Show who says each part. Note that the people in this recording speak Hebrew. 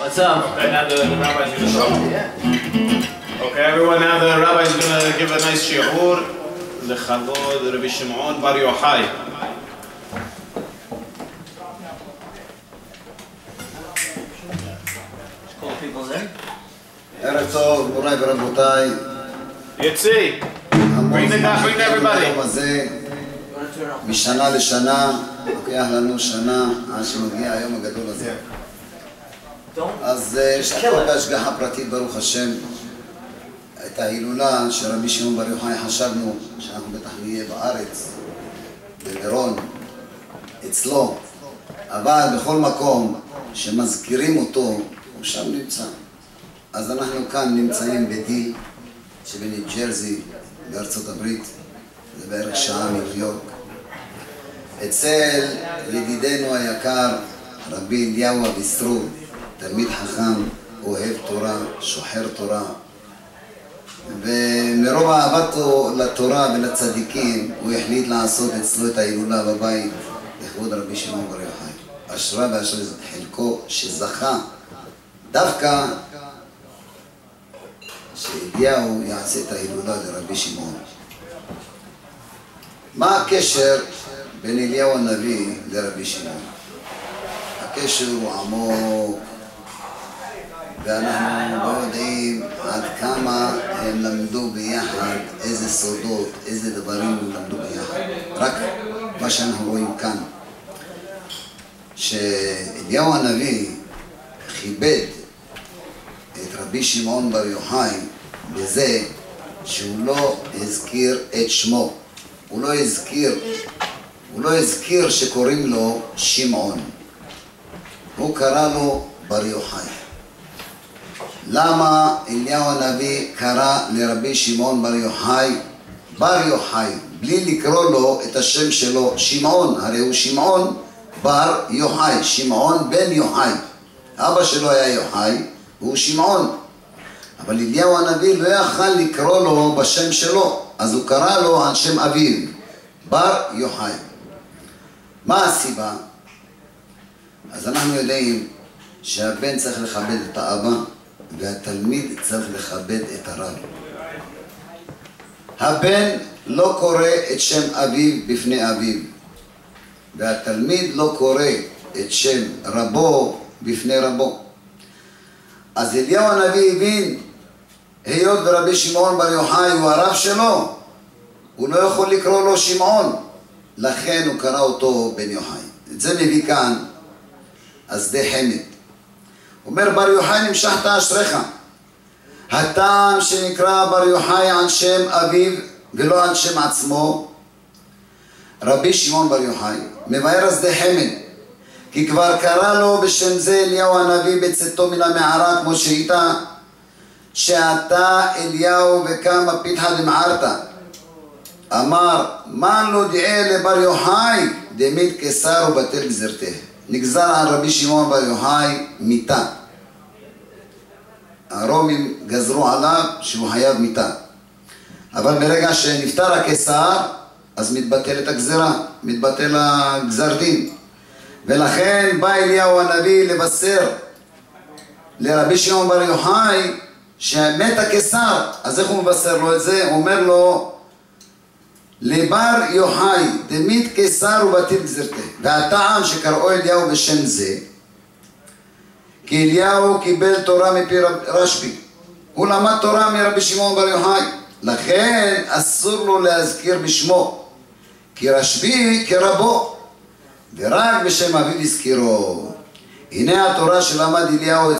Speaker 1: What's up? Okay, now the rabbi's going to show. Yeah. Okay, everyone, now the rabbi's going to give a nice shi'ur לכבוד רבי שמעון בר יוחאי.
Speaker 2: ערב טוב, מוריי ורבותיי.
Speaker 1: יציא. bring everybody.
Speaker 2: היום הזה, משנה לשנה, לוקח לנו שנה עד שמגיע היום הגדול הזה. אז יש הכל בהשגחה פרטית, ברוך השם. את ההילולה של רבי שמעון בר יוחאי חשבנו שאנחנו בטח נהיה בארץ, במירון, אצלו, אבל בכל מקום שמזכירים אותו, הוא שם נמצא. אז אנחנו כאן נמצאים בדי שבניו ג'רזי בארצות הברית, זה בערך שעה מניו יורק. אצל ידידנו היקר רבי אליהו אביסטרוב, תלמיד חכם, אוהב תורה, שוחר תורה, ומרוב אהבתו לתורה ולצדיקים הוא החליט לעשות אצלו את ההילולה בבית לכבוד רבי שמעון בר יוחאי. אשרה ואשרי חלקו שזכה דווקא שאליהו יעשה את ההילולה לרבי שמעון. מה הקשר בין אליהו הנביא לרבי שמעון? הקשר הוא עמוק, ואנחנו לא יודעים עד כמה הם למדו ביחד, איזה סודות, איזה דברים הם למדו ביחד. רק מה שאנחנו רואים כאן, שאליהו הנביא כיבד את רבי שמעון בר יוחאי בזה שהוא לא הזכיר את שמו. הוא לא הזכיר שקוראים לו שמעון. הוא קרא לו בר יוחאי. למה אליהו הנביא קרא לרבי שמעון בר יוחאי בר יוחאי, בלי לקרוא לו את השם שלו שמעון? הרי הוא שמעון בר יוחאי, שמעון בן יוחאי. אבא שלו היה יוחאי והוא שמעון, אבל אליהו הנביא לא יכל לקרוא לו בשם שלו, אז הוא קרא לו על שם אביו, בר יוחאי. מה הסיבה? אז אנחנו יודעים שהבן צריך לכבד את האבא והתלמיד צריך לכבד את הרב. הבן לא קורא את שם אביו בפני אביו, והתלמיד לא קורא את שם רבו בפני רבו. אז אליהו הנביא הבין, היות ורבי שמעון בר יוחאי הוא הרב שלו, הוא לא יכול לקרוא לו שמעון, לכן הוא קרא אותו בן יוחאי. את זה מביא כאן השדה חמד. אומר בר יוחאי נמשכת אשריך. הטעם שנקרא בר יוחאי על שם אביו ולא על שם עצמו, רבי שמעון בר יוחאי מבאר השדה חמד, כי כבר קרא לו בשם זה אליהו הנביא בצאתו מן המערה, כמו שהייתה, שאתה אליהו וקמה פיתחא דמערתא. אמר מה לא דעה לבר יוחאי דמית קיסר ובטל גזרתה. נגזר על רבי שמעון בר יוחאי מיתה. הרומים גזרו עליו שהוא חייב מיתה, אבל ברגע שנפטר הקיסר אז מתבטלת הגזרה, מתבטל הגזר דין. ולכן בא אליהו הנביא לבשר לרבי שמעון בר יוחאי שמת הקיסר. אז איך הוא מבשר לו את זה? הוא אומר לו לבר יוחאי דמית קיסר ובטל גזרתה. והטעם שקראו אליהו בשם זה כי אליהו קיבל תורה מפי רשב"י, הוא למד תורה מרבי שמעון בר יוחאי, לכן אסור לו להזכיר בשמו, כי רשב"י כרבו, ורק בשם אביו הזכירו. הנה התורה שלמד אליהו